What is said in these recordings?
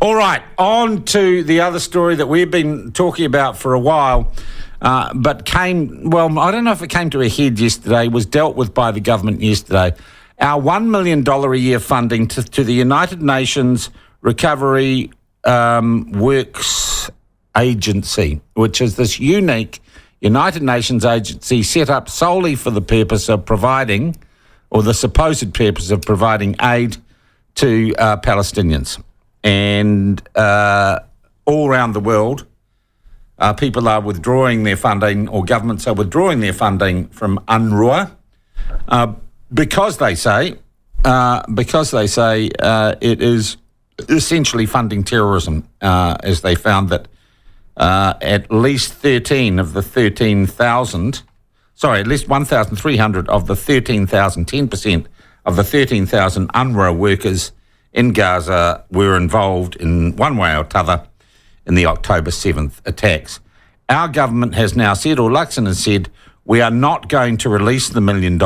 All right, on to the other story that we've been talking about for a while, but I don't know if it came to a head yesterday, was dealt with by the government yesterday. Our $1 million a year funding to the United Nations Recovery Works Agency, which is this unique United Nations agency set up solely for the purpose of providing, or the supposed purpose of providing aid to Palestinians. And all around the world, people are withdrawing their funding, or governments are withdrawing their funding from UNRWA because they say it is essentially funding terrorism, as they found that at least 1,300 of the 13,000 10% of the 13,000 UNRWA workers in Gaza were involved in one way or t'other in the October 7th attacks. Our government has now said, or Luxon has said, we are not going to release the $1 million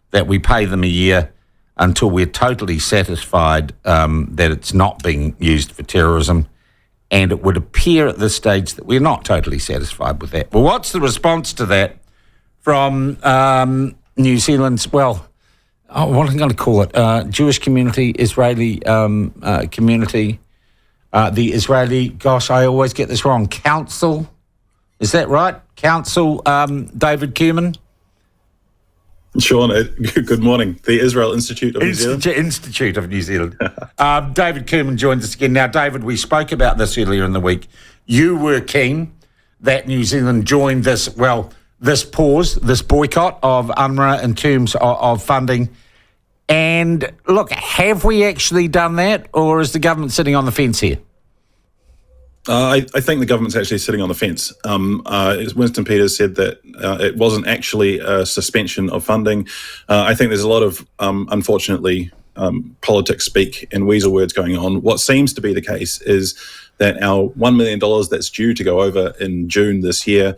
that we pay them a year until we're totally satisfied that it's not being used for terrorism. And it would appear at this stage that we're not totally satisfied with that. Well, what's the response to that from New Zealand's, what am I going to call it? Jewish community, Israeli community, the Israeli, I always get this wrong, Council, is that right? Council, David Cumin? Sean, good morning. The Israel Institute of New Zealand. Institute of New Zealand. David Cumin joins us again. Now, David, we spoke about this earlier in the week. You were keen that New Zealand joined this pause, this boycott of UNRWA in terms of funding. And look, have we actually done that, or is the government sitting on the fence here? I think the government's actually sitting on the fence. Winston Peters said that it wasn't actually a suspension of funding. I think there's a lot of, unfortunately, politics speak and weasel words going on. What seems to be the case is that our $1 million that's due to go over in June this year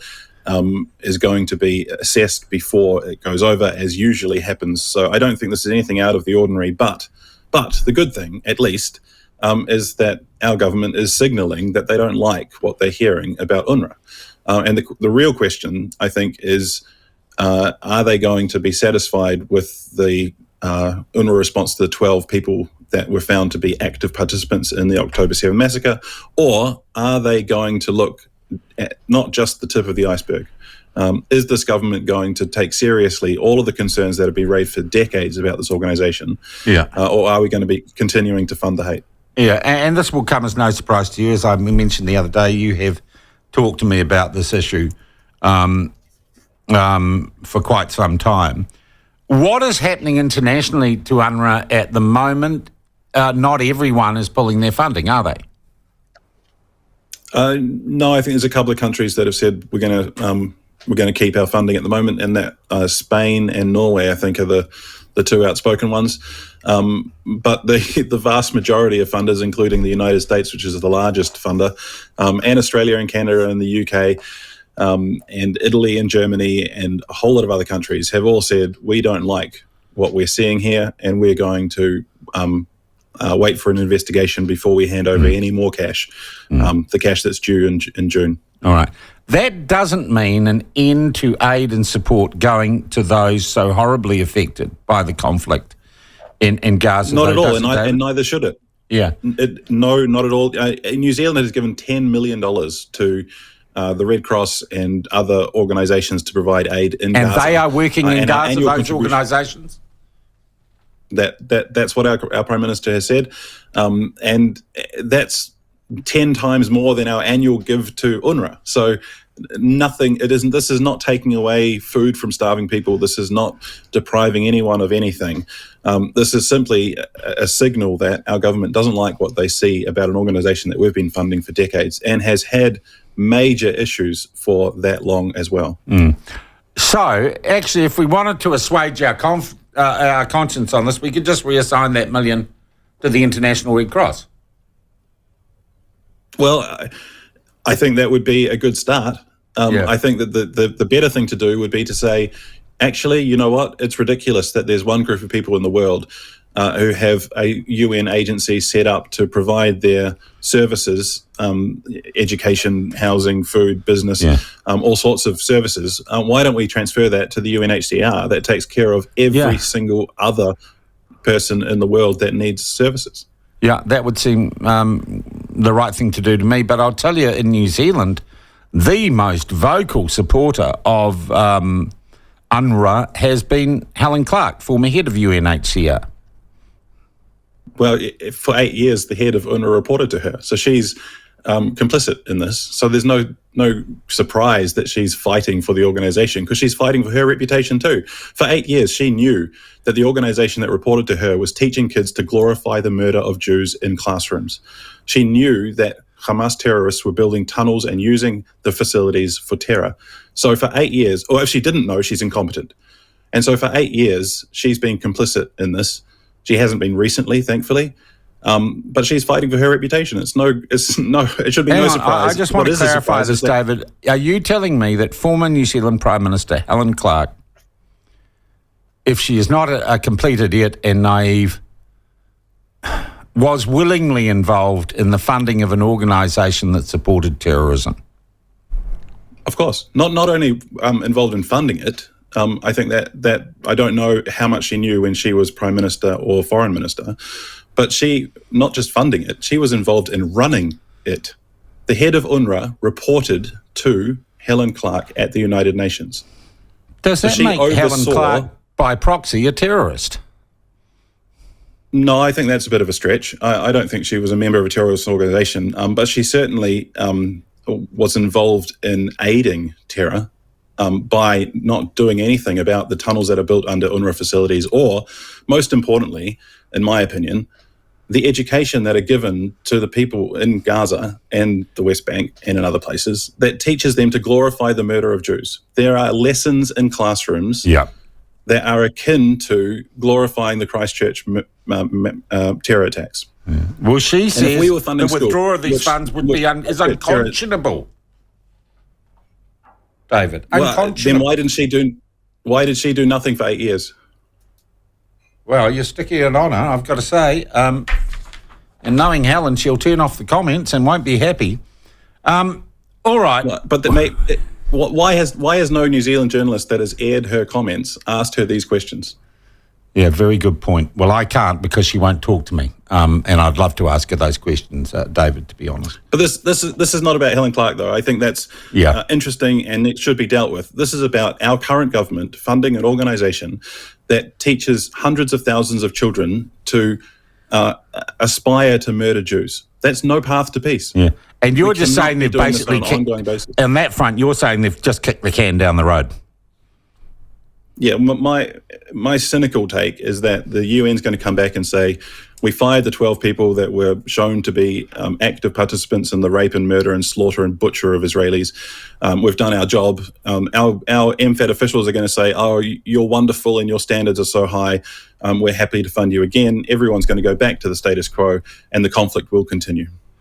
is going to be assessed before it goes over, as usually happens. So I don't think this is anything out of the ordinary. But the good thing, at least, is that our government is signalling that they don't like what they're hearing about UNRWA. And the real question, I think, is are they going to be satisfied with the UNRWA response to the 12 people that were found to be active participants in the October 7 massacre, or are they going to look at not just the tip of the iceberg? Is this government going to take seriously all of the concerns that have been raised for decades about this organisation? Yeah. Or are we going to be continuing to fund the hate? Yeah, and this will come as no surprise to you. As I mentioned the other day, you have talked to me about this issue for quite some time. What is happening internationally to UNRWA at the moment? Not everyone is pulling their funding, are they? No, I think there's a couple of countries that have said we're going to keep our funding at the moment, and that Spain and Norway, I think, are the two outspoken ones. But the vast majority of funders, including the United States, which is the largest funder, and Australia and Canada and the UK, and Italy and Germany and a whole lot of other countries have all said, we don't like what we're seeing here, and we're going to wait for an investigation before we hand over any more cash, the cash that's due in June. All right. That doesn't mean an end to aid and support going to those so horribly affected by the conflict in Gaza. Not at all, and neither should it. Yeah. No, not at all. New Zealand has given $10 million to the Red Cross and other organisations to provide aid in Gaza. And they are working in Gaza, those organisations? That's what our Prime Minister has said. And that's 10 times more than our annual give to UNRWA. So this is not taking away food from starving people. This is not depriving anyone of anything. This is simply a signal that our government doesn't like what they see about an organisation that we've been funding for decades and has had major issues for that long as well. So, actually, if we wanted to assuage our conscience on this, we could just reassign that $1 million to the International Red Cross. Well, I think that would be a good start. I think that the better thing to do would be to say, actually, you know what? It's ridiculous that there's one group of people in the world who have a UN agency set up to provide their services, education, housing, food, business, all sorts of services. Why don't we transfer that to the UNHCR that takes care of every single other person in the world that needs services? Yeah, that would seem the right thing to do to me. But I'll tell you, in New Zealand, the most vocal supporter of UNRWA has been Helen Clark, former head of UNHCR. Well, for 8 years, the head of UNRWA reported to her. So she's complicit in this. So there's no surprise that she's fighting for the organisation, because she's fighting for her reputation too. For 8 years, she knew that the organisation that reported to her was teaching kids to glorify the murder of Jews in classrooms. She knew that Hamas terrorists were building tunnels and using the facilities for terror. So for 8 years, or if she didn't know, she's incompetent. And so for 8 years, she's been complicit in this. She hasn't been recently, thankfully, but she's fighting for her reputation. It should be no surprise. I just want to clarify this, David. Are you telling me that former New Zealand Prime Minister Helen Clark, if she is not a complete idiot and naive, was willingly involved in the funding of an organisation that supported terrorism? Of course. Not only involved in funding it, I think that I don't know how much she knew when she was Prime Minister or Foreign Minister, but she, not just funding it, she was involved in running it. The head of UNRWA reported to Helen Clark at the United Nations. Does that make Helen Clark, by proxy, a terrorist? No, I think that's a bit of a stretch. I don't think she was a member of a terrorist organisation, but she certainly was involved in aiding terror by not doing anything about the tunnels that are built under UNRWA facilities, or, most importantly, in my opinion, the education that are given to the people in Gaza and the West Bank and in other places that teaches them to glorify the murder of Jews. There are lessons in classrooms that are akin to glorifying the Christchurch terror attacks. Yeah. Well, she says the withdrawal of these funds is unconscionable. David, then why did she do nothing for 8 years? Well, you're sticky and on her, I've got to say. And knowing Helen, she'll turn off the comments and won't be happy. All right. But why has no New Zealand journalist that has aired her comments asked her these questions? Yeah, very good point. Well, I can't because she won't talk to me, and I'd love to ask her those questions, David, to be honest. But this is not about Helen Clark, though. I think that's interesting, and it should be dealt with. This is about our current government funding an organisation that teaches hundreds of thousands of children to aspire to murder Jews. That's no path to peace. Yeah, and you're just saying they've basically on that front. You're saying they've just kicked the can down the road. Yeah, my cynical take is that the UN's going to come back and say, we fired the 12 people that were shown to be active participants in the rape and murder and slaughter and butcher of Israelis. We've done our job. Our MFAT officials are going to say, oh, you're wonderful and your standards are so high. We're happy to fund you again. Everyone's going to go back to the status quo and the conflict will continue.